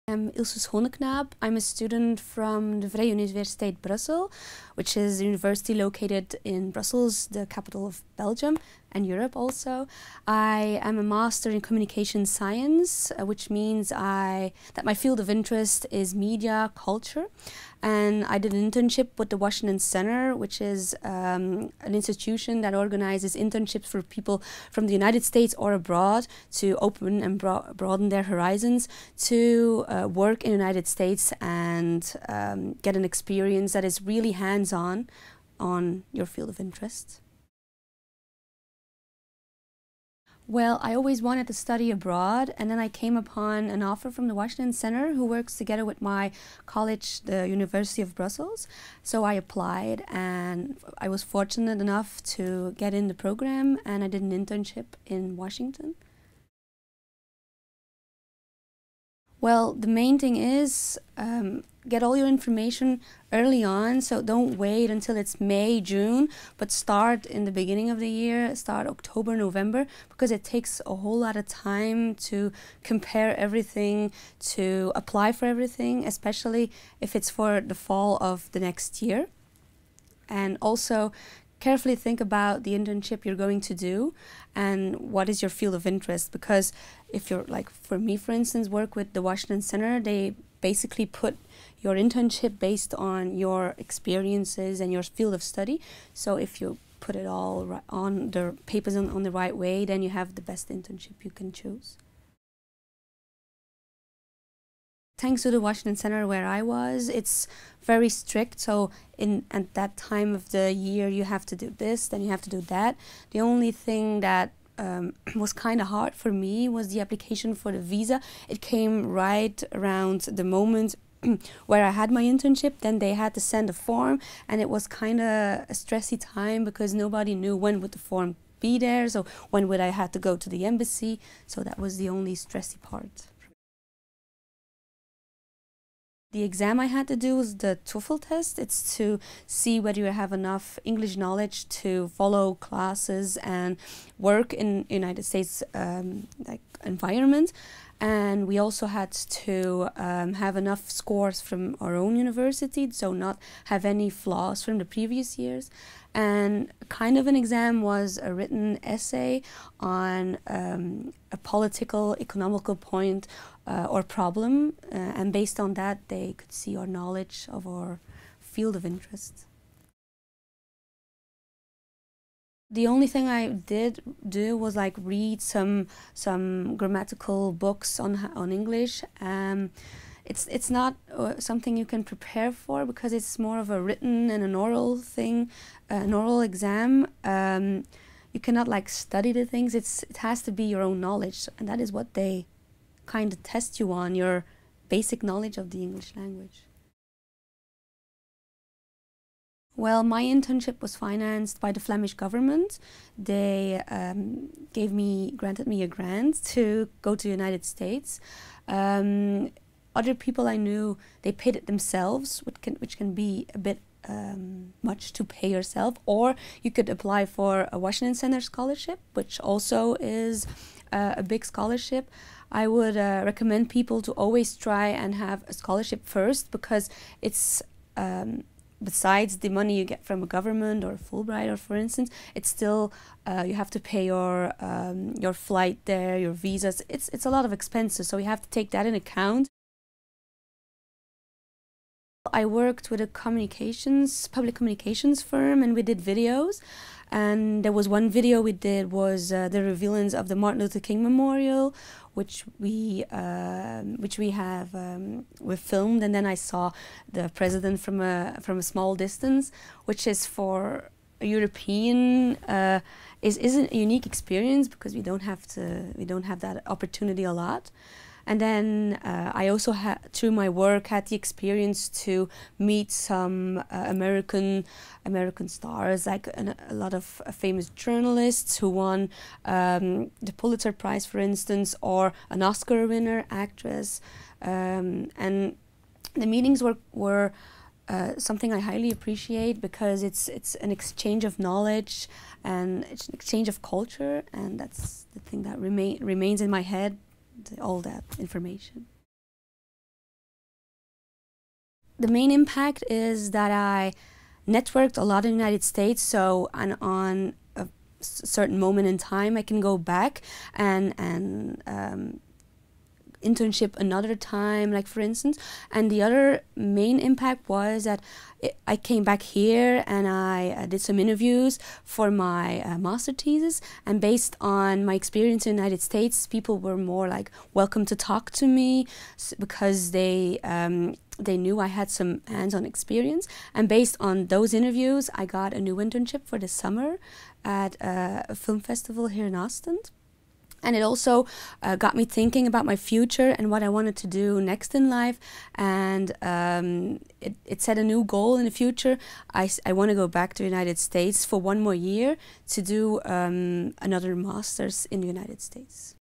I'm Ilse Schooneknaep. I'm a student from the Vrije Universiteit Brussels, which is a university located in Brussels, the capital of Belgium and Europe also. I am a master in communication science, which means that my field of interest is media culture. And I did an internship with the Washington Center, which is an institution that organizes internships for people from the United States or abroad to open and broaden their horizons to work in the United States and get an experience that is really hands-on on your field of interest. Well, I always wanted to study abroad, and then I came upon an offer from the Washington Center, who works together with my college, the University of Brussels. So I applied, and I was fortunate enough to get in the program, and I did an internship in Washington. Well, the main thing is get all your information early on, so don't wait until it's May, June, but start in the beginning of the year, start October, November, because it takes a whole lot of time to compare everything, to apply for everything, especially if it's for the fall of the next year. And also carefully think about the internship you're going to do and what is your field of interest, because if you're, like for me for instance, work with the Washington Center, they basically put your internship based on your experiences and your field of study. So if you put it all on the papers on the right way, then you have the best internship you can choose. Thanks to the Washington Center where I was, it's very strict. So at that time of the year, you have to do this, then you have to do that. The only thing that was kind of hard for me was the application for the visa. It came right around the moment where I had my internship. Then they had to send a form, and it was kind of a stressy time because nobody knew when would the form be there. So when would I have to go to the embassy? So that was the only stressy part. The exam I had to do was the TOEFL test. It's to see whether you have enough English knowledge to follow classes and work in United States like environment. And we also had to have enough scores from our own university, so not have any flaws from the previous years. And kind of an exam was a written essay on a political, economical point or problem, and based on that they could see our knowledge of our field of interest. The only thing I did do was like read some grammatical books on English. It's not something you can prepare for because it's more of a written and an oral thing, an oral exam. You cannot like study the things. It has to be your own knowledge, and that is what they kind of test you on, your basic knowledge of the English language. Well, my internship was financed by the Flemish government. They granted me a grant to go to the United States. Other people I knew, they paid it themselves, which can be a bit much to pay yourself. Or you could apply for a Washington Center scholarship, which also is a big scholarship. I would recommend people to always try and have a scholarship first, because it's besides the money you get from a government or a Fulbright, or for instance, it's still you have to pay your flight there, your visas. It's a lot of expenses, so you have to take that in account. I worked with a public communications firm, and we did videos. And there was one video we did was the revealance of the Martin Luther King Memorial, which we filmed, and then I saw the president from a small distance, which is for a European is a unique experience because we don't have that opportunity a lot. And then I also through my work, had the experience to meet some American stars, like a lot of famous journalists who won the Pulitzer Prize, for instance, or an Oscar winner, actress. And the meetings were something I highly appreciate, because it's an exchange of knowledge and it's an exchange of culture, and that's the thing that remains in my head, all that information. The main impact is that I networked a lot in the United States, so on a certain moment in time I can go back and internship another time, like for instance. And the other main impact was that I came back here and I did some interviews for my master thesis, and based on my experience in the United States, people were more like welcome to talk to me because they knew I had some hands-on experience. And based on those interviews, I got a new internship for the summer at a film festival here in Ostend. And it also got me thinking about my future and what I wanted to do next in life. And it set a new goal in the future. I want to go back to the United States for 1 more year to do another master's in the United States.